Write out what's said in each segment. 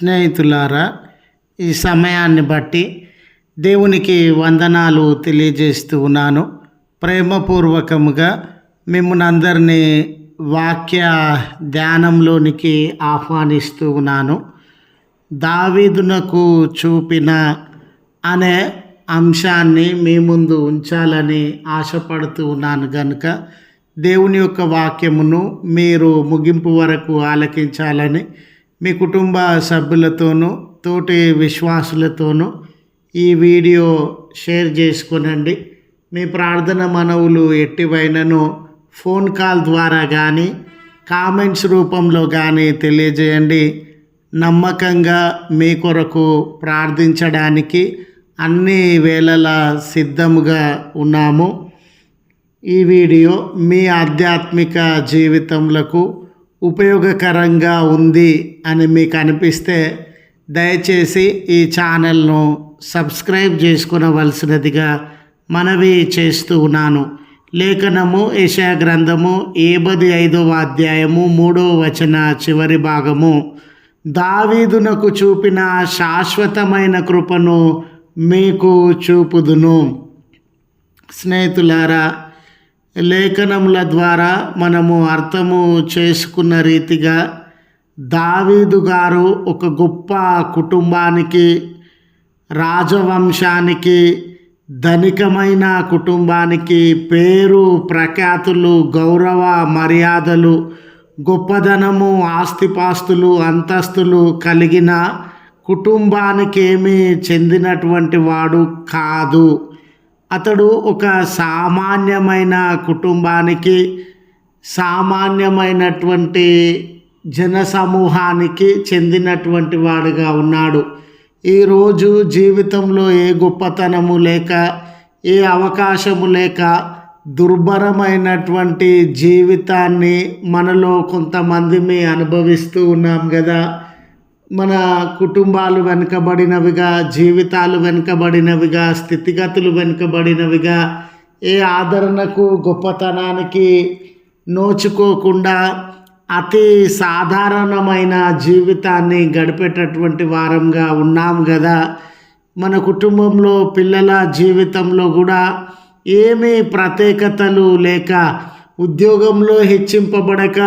స్నేహితులారా, ఈ సమయాన్ని బట్టి దేవునికి వందనాలు తెలియజేస్తూ ఉన్నాను. ప్రేమపూర్వకముగా మిమ్మల్ని అందరినీ వాక్య ధ్యానంలోనికి ఆహ్వానిస్తూ ఉన్నాను. దావీదునకు చూపిన అనే అంశాన్ని మీ ముందు ఉంచాలని ఆశపడుతూ ఉన్నాను కనుక దేవుని యొక్క వాక్యమును మీరు ముగింపు వరకు ఆలకించాలని మీ కుటుంబ సభ్యులతోనూ తోటి విశ్వాసులతోనూ ఈ వీడియో షేర్ చేసుకొనండి. మీ ప్రార్థన మనవులు ఎట్టివైనను ఫోన్ కాల్ ద్వారా కానీ కామెంట్స్ రూపంలో కానీ తెలియజేయండి. నమ్మకంగా మీ కొరకు ప్రార్థించడానికి అన్ని వేళలా సిద్ధముగా ఉన్నాము. ఈ వీడియో మీ ఆధ్యాత్మిక జీవితములకు ఉపయోగకరంగా ఉంది అని మీకు అనిపిస్తే దయచేసి ఈ ఛానల్ను సబ్స్క్రైబ్ చేసుకునవలసినదిగా మనవి చేస్తూ ఉన్నాను. లేఖనము యెషయా గ్రంథము 75వ అధ్యాయము 3వ వచన చివరి భాగము, దావీదునకు చూపిన శాశ్వతమైన కృపను మీకు చూపుదును. స్నేహితులారా, లేఖనముల ద్వారా మనము అర్థము చేసుకున్న రీతిగా దావీదు గారు ఒక గొప్ప కుటుంబానికి, రాజవంశానికి, ధనికమైన కుటుంబానికి పేరు ప్రఖ్యాతులు, గౌరవ మర్యాదలు, గొప్పదనము, ఆస్తిపాస్తులు, అంతస్తులు కలిగిన కుటుంబానికి ఏమీ చెందినటువంటి వాడు కాదు. అతడు ఒక సామాన్యమైన కుటుంబానికి, సామాన్యమైనటువంటి జనసమూహానికి చెందినటువంటి వాడుగా ఉన్నాడు. ఈరోజు జీవితంలో ఏ గొప్పతనము లేక, ఏ అవకాశము లేక దుర్భరమైనటువంటి జీవితాన్ని మనలో కొంతమంది అనుభవిస్తూ ఉన్నాం కదా. మన కుటుంబాలు వెనుకబడినవిగా, జీవితాలు వెనుకబడినవిగా, స్థితిగతులు వెనుకబడినవిగా, ఏ ఆదరణకు గొప్పతనానికి నోచుకోకుండా అతి సాధారణమైన జీవితాన్ని గడిపేటటువంటి వారంగా ఉన్నాం కదా. మన కుటుంబంలో పిల్లల జీవితంలో కూడా ఏమీ ప్రత్యేకతలు లేక, ఉద్యోగంలో హెచ్చింపబడక,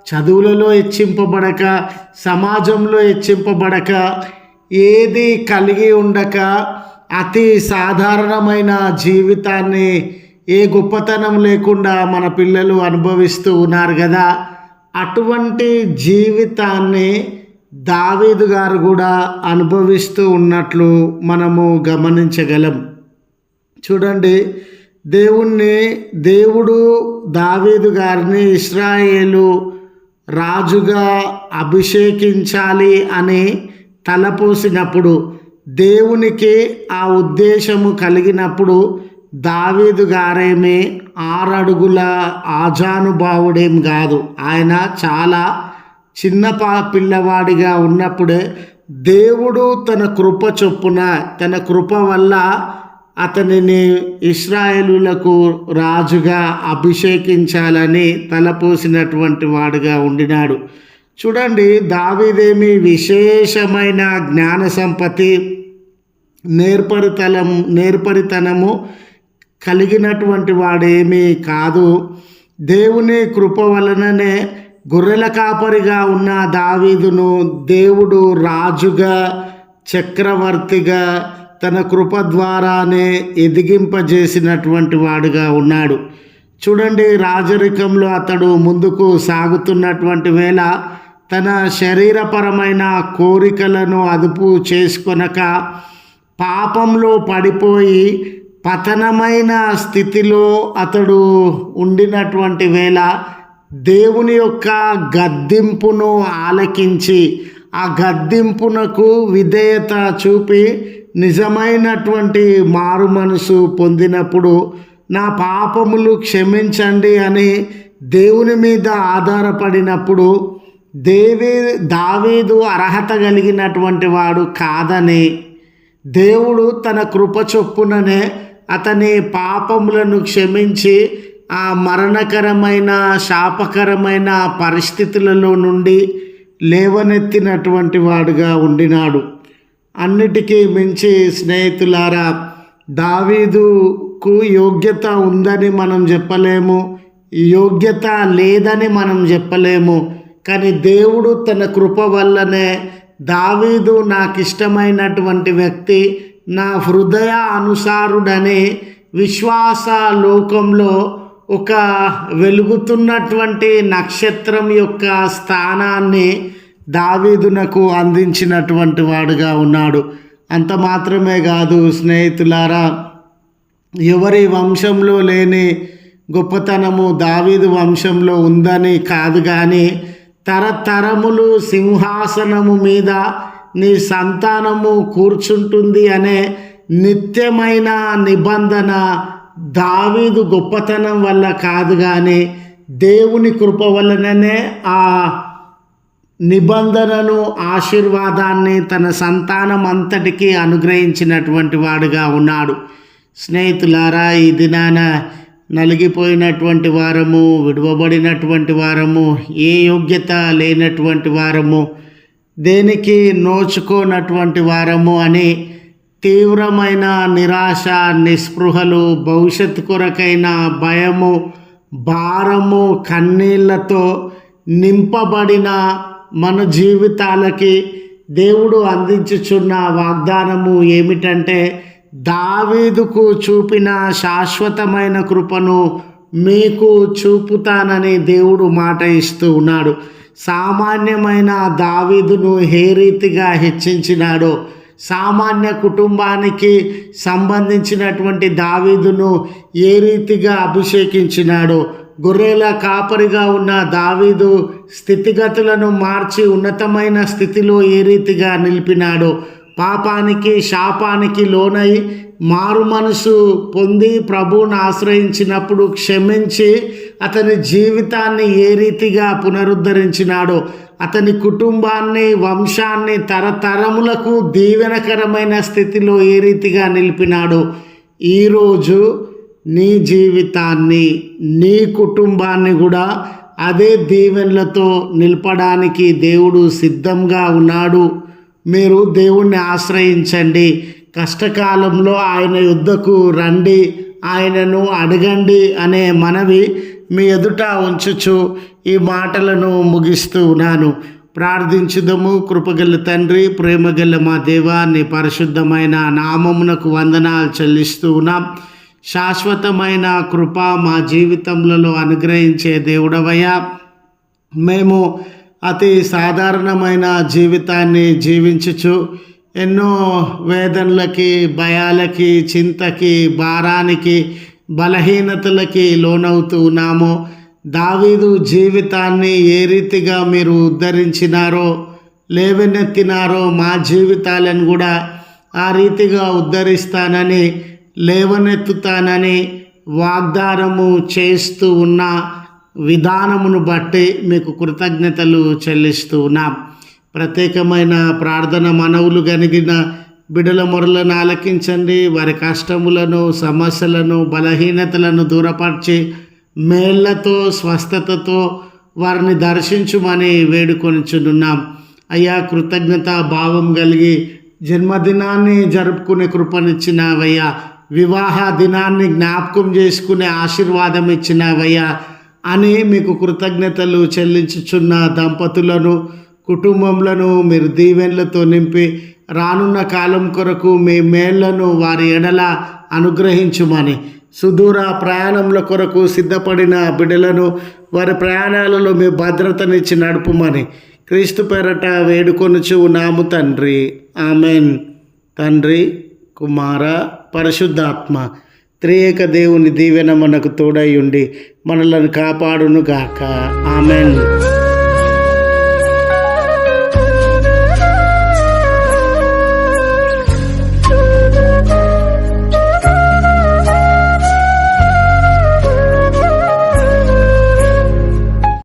చదువులలో హెచ్చింపబడక, సమాజంలో హెచ్చింపబడక, ఏది కలిగి ఉండక అతి సాధారణమైన జీవితాన్ని, ఏ గొప్పతనం లేకుండా మన పిల్లలు అనుభవిస్తూ ఉన్నారు కదా. అటువంటి జీవితాన్ని దావీదు గారు కూడా అనుభవిస్తూ ఉన్నట్లు మనము గమనించగలం. చూడండి, దేవుడు దావీదు గారిని ఇశ్రాయేలు రాజుగా అభిషేకించాలి అని తలపోసినప్పుడు, దేవునికి ఆ ఉద్దేశము కలిగినప్పుడు దావీదు గారేమి 6 అడుగుల ఆజానుభావుడేం కాదు. ఆయన చాలా చిన్న పిల్లవాడిగా ఉన్నప్పుడే దేవుడు తన కృప చొప్పున, తన కృప వల్ల అతనిని ఇశ్రాయేలులకు రాజుగా అభిషేకించాలని తలపోసినటువంటి వాడుగా ఉండినాడు. చూడండి, విశేషమైన జ్ఞాన సంపత్తి, నేర్పరితనము కలిగినటువంటి వాడేమీ కాదు. దేవుని కృప వలననే గొర్రెల కాపరిగా ఉన్న దావీదును దేవుడు రాజుగా, చక్రవర్తిగా తన కృప ద్వారానే ఎదిగింపజేసినటువంటి వాడుగా ఉన్నాడు. చూడండి, రాజరికంలో అతడు ముందుకు సాగుతున్నటువంటి వేళ తన శరీరపరమైన కోరికలను అదుపు చేసుకొనక పాపంలో పడిపోయి పతనమైన స్థితిలో అతడు ఉండినటువంటి వేళ దేవుని యొక్క గద్దింపును ఆలకించి, ఆ గద్దింపునకు విధేయత చూపి నిజమైనటువంటి మారు మనసు పొందినప్పుడు, నా పాపములు క్షమించండి అని దేవుని మీద ఆధారపడినప్పుడు, దావీదు అర్హత కలిగినటువంటి వాడు కాదని దేవుడు తన కృప చొప్పుననే అతని పాపములను క్షమించి ఆ మరణకరమైన శాపకరమైన పరిస్థితులలో నుండి లేవనెత్తినటువంటి వాడుగా ఉండినాడు. అన్నిటికీ మించి స్నేహితులారా, దావీదుకు యోగ్యత ఉందని మనం చెప్పలేము, యోగ్యత లేదని మనం చెప్పలేము. కానీ దేవుడు తన కృప వల్లనే దావీదు నాకు ఇష్టమైనటువంటి వ్యక్తి, నా హృదయ అనుసారుడని విశ్వాస లోకంలో ఒక వెలుగుతున్నటువంటి నక్షత్రం యొక్క స్థానాన్ని దావీదునకు అందించినటువంటి వాడుగా ఉన్నాడు. అంత మాత్రమే కాదు స్నేహితులారా, ఎవరి వంశంలో లేని గొప్పతనము దావీదు వంశంలో ఉందని కాదు, కానీ తరతరములు సింహాసనము మీద నీ సంతానము కూర్చుంటుంది అనే నిత్యమైన నిబంధన దావీదు గొప్పతనం వల్ల కాదు, కానీ దేవుని కృప వలననే ఆ నిబంధనను, ఆశీర్వాదాన్ని తన సంతానం అంతటికీ అనుగ్రహించినటువంటి వాడుగా ఉన్నాడు. స్నేహితులారా, ఈ దినాన నలిగిపోయినటువంటి వారము, విడువబడినటువంటి వారము, ఏ యోగ్యత లేనటువంటి వారము, దేనికి నోచుకోనటువంటి వారము అని తీవ్రమైన నిరాశ, నిస్పృహలు, భవిష్యత్తు కొరకైన భయము, భారము, కన్నీళ్లతో నింపబడిన మన జీవితాలకి దేవుడు అందించుచున్న వాగ్దానము ఏమిటంటే, దావీదుకు చూపిన శాశ్వతమైన కృపను మీకు చూపుతానని దేవుడు మాట ఇస్తూ ఉన్నాడు. సామాన్యమైన దావీదును ఏ రీతిగా హెచ్చించినాడో, సామాన్య కుటుంబానికి సంబంధించినటువంటి దావీదును ఏ రీతిగా అభిషేకించినాడో, గొర్రెల కాపరిగా ఉన్న దావీదు స్థితిగతులను మార్చి ఉన్నతమైన స్థితిలో ఏ రీతిగా నిలిపినాడో, పాపానికి శాపానికి లోనై మారు మనసు పొంది ప్రభువును ఆశ్రయించినప్పుడు క్షమించి అతని జీవితాన్ని ఏ రీతిగా పునరుద్ధరించినాడో, అతని కుటుంబాన్ని, వంశాన్ని తరతరములకు దీవెనకరమైన స్థితిలో ఏ రీతిగా నిలిపినాడో, ఈరోజు నీ జీవితాన్ని, నీ కుటుంబాన్ని కూడా అదే దీవెనలతో నిలపడానికి దేవుడు సిద్ధంగా ఉన్నాడు. మీరు దేవుణ్ణి ఆశ్రయించండి. కష్టకాలంలో ఆయన యుద్ధకు రండి, ఆయనను అడగండి అనే మనవి మీ ఎదుట ఉంచుచు ఈ మాటలను ముగిస్తూ ఉన్నాను. ప్రార్థించుదము. కృపగల తండ్రి, ప్రేమగల మా దేవా, నీ పరిశుద్ధమైన నామమునకు వందనాలు చెల్లిస్తూ ఉన్నాం. శాశ్వతమైన కృప మా జీవితంలో అనుగ్రహించే దేవుడవయ్యా, మేము అతి సాధారణమైన జీవితాన్ని జీవించుచు ఎన్నో వేదనలకి, భయాలకి, చింతకి, భారానికి, బలహీనతలకి లోనవుతూ ఉన్నాము. దావీదు జీవితాన్ని ఏ రీతిగా మీరు ఉద్ధరించినారో, లేవనెత్తినారో, మా జీవితాలను కూడా ఆ రీతిగా ఉద్ధరిస్తానని, లేవనెత్తుతానని వాగ్దానము చేస్తూ ఉన్న విధానమును బట్టి మీకు కృతజ్ఞతలు చెల్లిస్తూ ఉన్నాం. ప్రత్యేకమైన ప్రార్థన మనవులు కలిగిన బిడల మొరలను ఆలకించండి. వారి కష్టములను, సమస్యలను, బలహీనతలను దూరపరిచి మేళ్లతో, స్వస్థతతో వారిని దర్శించుమని వేడుకొనిచున్నాం. అయ్యా, కృతజ్ఞత భావం కలిగి జన్మదినాన్ని జరుపుకునే కృపనిచ్చినావయ్యా, వివాహ దినాన్ని జ్ఞాపకం చేసుకునే ఆశీర్వాదం ఇచ్చినావయ్యా అని మీకు కృతజ్ఞతలు చెల్లించుచున్న దంపతులను, కుటుంబములను మీరు దీవెనలతో నింపి రానున్న కాలం కొరకు మీ మేళ్లను వారి ఎడల అనుగ్రహించుమని, సుదూర ప్రయాణముల కొరకు సిద్ధపడిన బిడ్డలను వారి ప్రయాణాలలో మీ భద్రతనిచ్చి నడుపుమని క్రీస్తు పేరట వేడుకొనుచు ఉన్నాము తండ్రి. ఆమెన్. తండ్రి, కుమార, పరిశుద్ధాత్మ త్రియేక దేవుని దీవెన మనకు తోడై ఉండి మనలను కాపాడును గాక. ఆమెన్.